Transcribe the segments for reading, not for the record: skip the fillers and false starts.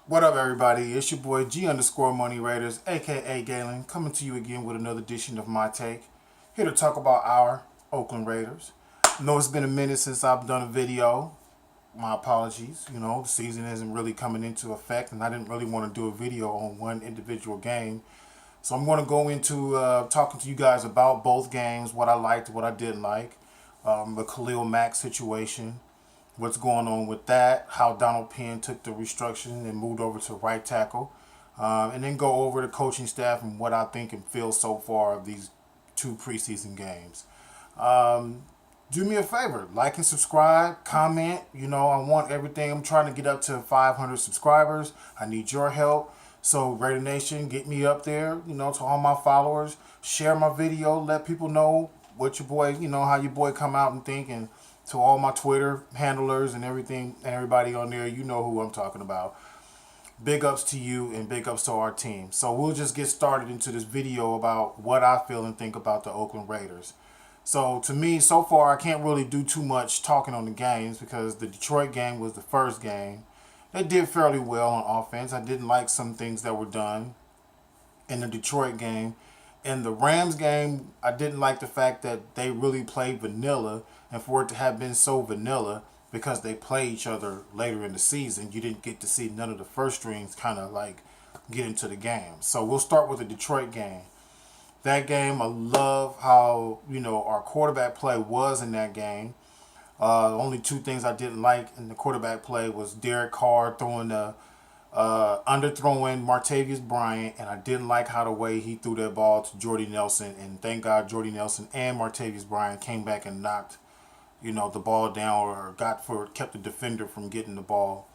What up, everybody? It's your boy G_Money Raiders, aka Galen, coming to you again with another edition of My Take. Here to talk about our Oakland Raiders. I know it's been a minute since I've done a video. My apologies. The season isn't really coming into effect, and I didn't really want to do a video on one individual game. So I'm going to go into talking to you guys about both games, what I liked, what I didn't like, the Khalil Mack situation, what's going on with that, how Donald Penn took the restructuring and moved over to right tackle, and then go over the coaching staff and what I think and feel so far of these two preseason games. Um, do me a favor, like and subscribe, comment. I want everything. I'm trying to get up to 500 subscribers. I need your help. So Raider Nation, get me up there, to all my followers. Share my video, let people know what your boy, how your boy come out and think. And to all my Twitter handlers and everything, everybody on there, you know who I'm talking about. Big ups to you and big ups to our team. So we'll just get started into this video about what I feel and think about the Oakland Raiders. So to me, so far, I can't really do too much talking on the games because the Detroit game was the first game. They did fairly well on offense. I didn't like some things that were done in the Detroit game. In the Rams game, I didn't like the fact that they really played vanilla, and for it to have been so vanilla because they play each other later in the season, you didn't get to see none of the first strings kind of like get into the game. So we'll start with the Detroit game. That game, I love how, our quarterback play was in that game. Only two things I didn't like in the quarterback play was Derek Carr throwing the underthrowing Martavius Bryant, and I didn't like how the way he threw that ball to Jordy Nelson. And thank God Jordy Nelson and Martavius Bryant came back and knocked, the ball down or kept the defender from getting the ball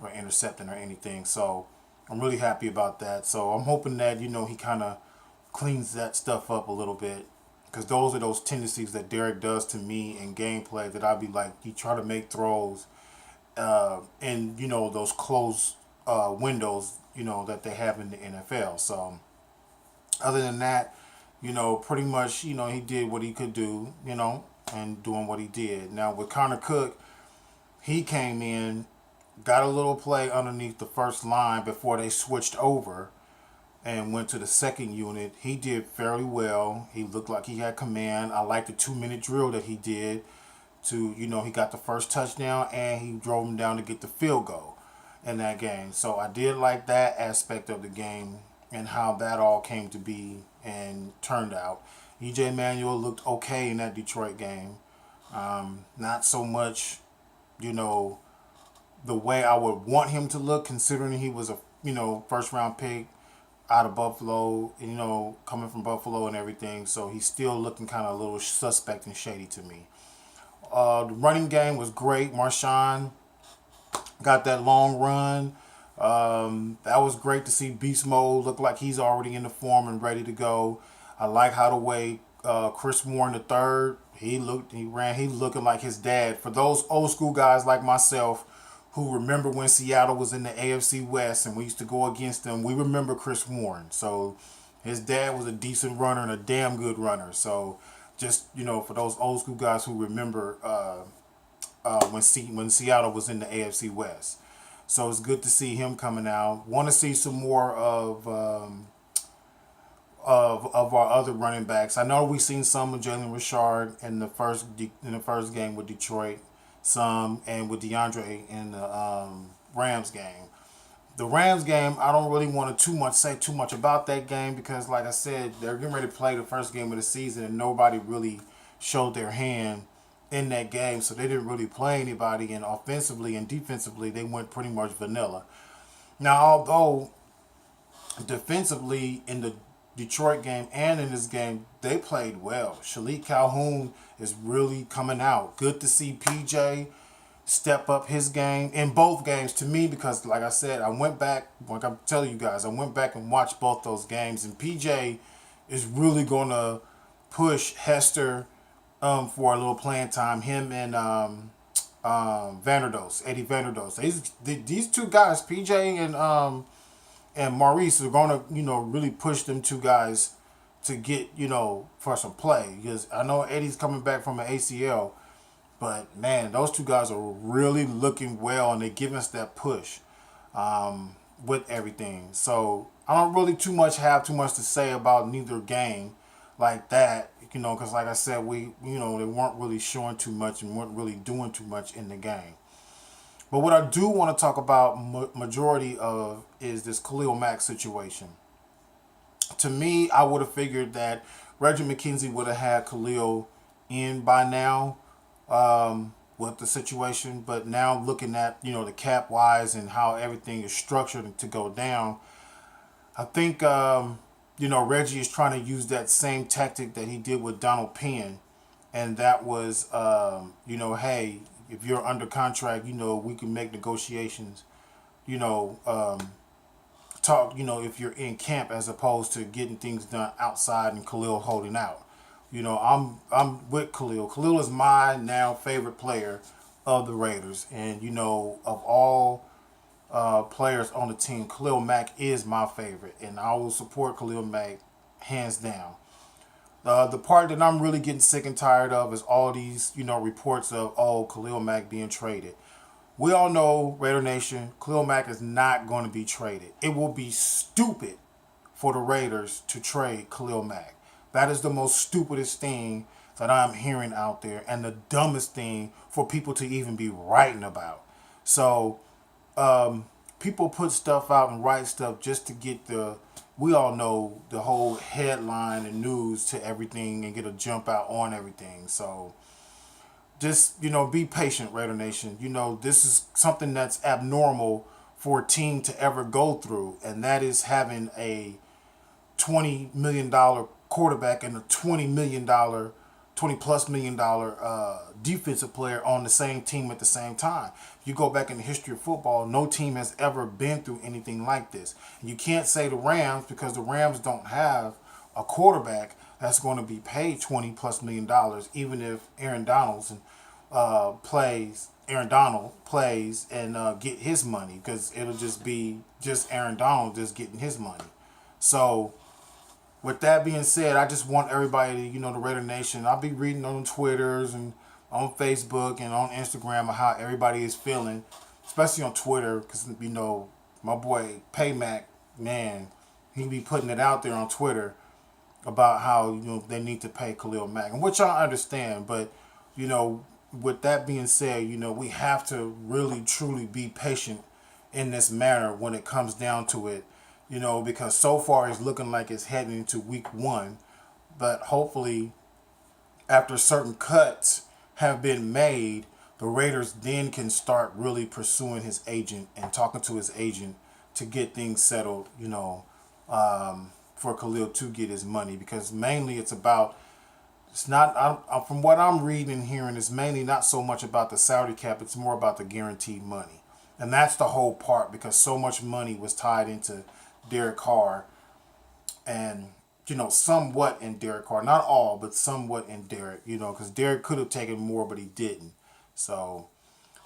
or intercepting or anything. So I'm really happy about that. So I'm hoping that he kind of cleans that stuff up a little bit, because those are those tendencies that Derek does to me in gameplay that I'd be like, he try to make throws in those close windows that they have in the NFL. So other than that, pretty much he did what he could do, and doing what he did. Now with Connor Cook, he came in, got a little play underneath the first line before they switched over and went to the second unit. He did fairly well. He looked like he had command. I like the 2-minute drill that he did to, he got the first touchdown and he drove him down to get the field goal in that game. So I did like that aspect of the game and how that all came to be and turned out. EJ Manuel looked okay in that Detroit game. Not so much, the way I would want him to look, considering he was a, first round pick out of Buffalo, coming from Buffalo and everything. So he's still looking kind of a little suspect and shady to me. The running game was great. Marshawn got that long run. That was great to see Beast Mode look like he's already in the form and ready to go. I like how the way Chris Warren the third, he looking like his dad. For those old school guys like myself who remember when Seattle was in the AFC West and we used to go against them, we remember Chris Warren. So his dad was a decent runner and a damn good runner. So just, for those old school guys who remember when Seattle was in the AFC West. So it's good to see him coming out. Want to see some more of our other running backs. I know we've seen some of Jalen Richard in the first game with Detroit, some, and with DeAndre in the Rams game. The Rams game, I don't really want to say too much about that game because, like I said, they're getting ready to play the first game of the season and nobody really showed their hand in that game, so they didn't really play anybody, and offensively and defensively they went pretty much vanilla. Now, although defensively in the Detroit game and in this game, they played well. Shalik Calhoun is really coming out. Good to see PJ step up his game in both games to me because, like I said, I went back, like I'm telling you guys, I went back and watched both those games, and PJ is really going to push Hester for a little playing time. Him and Vanderdos, Eddie Vanderdos. These two guys, PJ and Maurice, are going to, really push them two guys to get, for some play. Because I know Eddie's coming back from an ACL, but man, those two guys are really looking well, and they give us that push. with everything. So I don't really have too much to say about neither game like that, because like I said, they weren't really showing too much and weren't really doing too much in the game. But what I do want to talk about majority of is this Khalil Mack situation. To me, I would have figured that Reggie McKenzie would have had Khalil in by now with the situation. But now looking at the cap wise and how everything is structured to go down, I think Reggie is trying to use that same tactic that he did with Donald Penn, and that was hey, if you're under contract, we can make negotiations. You know, talk, if you're in camp as opposed to getting things done outside and Khalil holding out. I'm with Khalil. Khalil is my now favorite player of the Raiders, and of all players on the team, Khalil Mack is my favorite, and I will support Khalil Mack hands down. The part that I'm really getting sick and tired of is all these reports of Khalil Mack being traded. We all know, Raider Nation, Khalil Mack is not going to be traded. It will be stupid for the Raiders to trade Khalil Mack. That is the most stupidest thing that I'm hearing out there, and the dumbest thing for people to even be writing about. So, people put stuff out and write stuff just to get we all know the whole headline and news to everything and get a jump out on everything. So, just be patient, Raider Nation. This is something that's abnormal for a team to ever go through, and that is having a $20 million quarterback and a $20 plus million defensive player on the same team at the same time. You go back in the history of football, no team has ever been through anything like this. And you can't say the Rams, because the Rams don't have a quarterback that's going to be paid $20 plus million, even if Aaron Donald plays and get his money, because it'll just be Aaron Donald just getting his money. So with that being said, I just want everybody, the Raider Nation, I'll be reading on Twitters and on Facebook and on Instagram of how everybody is feeling, especially on Twitter, because my boy Paymac, man, he be putting it out there on Twitter about how they need to pay Khalil Mack, and which I understand. But with that being said, we have to really truly be patient in this manner when it comes down to it. Because so far it's looking like it's heading into week 1, but hopefully after certain cuts have been made, the Raiders then can start really pursuing his agent and talking to his agent to get things settled, for Khalil to get his money. Because mainly it's not, from what I'm reading and hearing, it's mainly not so much about the salary cap, it's more about the guaranteed money. And that's the whole part, because so much money was tied into Derek Carr and, somewhat in Derek Carr. Not all, but somewhat in Derek, because Derek could have taken more, but he didn't. So,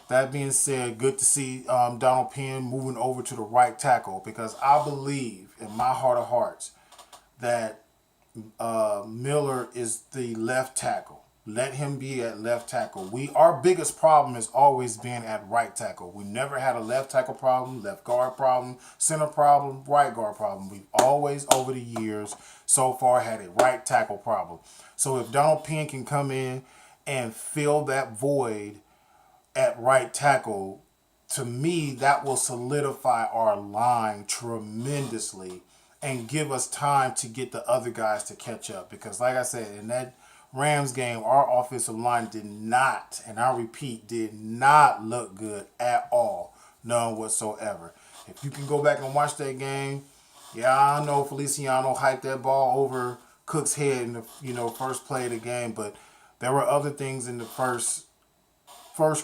that being said, good to see Donald Penn moving over to the right tackle, because I believe in my heart of hearts that Miller is the left tackle. Let him be at left tackle. Our biggest problem has always been at right tackle. We never had a left tackle problem, left guard problem, center problem, right guard problem. We've always, over the years, so far had a right tackle problem. So if Donald Penn can come in and fill that void at right tackle, to me, that will solidify our line tremendously and give us time to get the other guys to catch up. Because like I said, in that Rams game, our offensive line did not, and I repeat, did not look good at all. None whatsoever. If you can go back and watch that game, yeah, I know Feliciano hyped that ball over Cook's head in the first play of the game, but there were other things in the first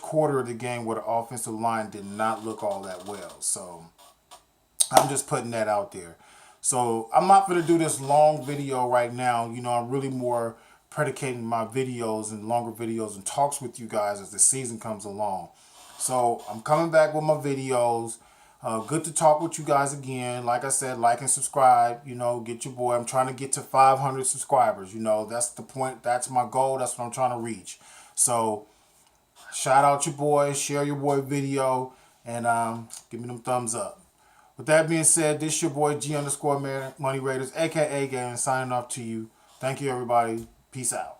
quarter of the game where the offensive line did not look all that well. So I'm just putting that out there. So I'm not going to do this long video right now. I'm really more predicating my videos and longer videos and talks with you guys as the season comes along. So I'm coming back with my videos. Good to talk with you guys again. Like I said, like and subscribe. Get your boy. I'm trying to get to 500 subscribers. That's the point. That's my goal. That's what I'm trying to reach. So shout out your boy. Share your boy video. And give me them thumbs up. With that being said, this your boy G underscore Money Raiders, aka Galen, signing off to you. Thank you, everybody. Peace out.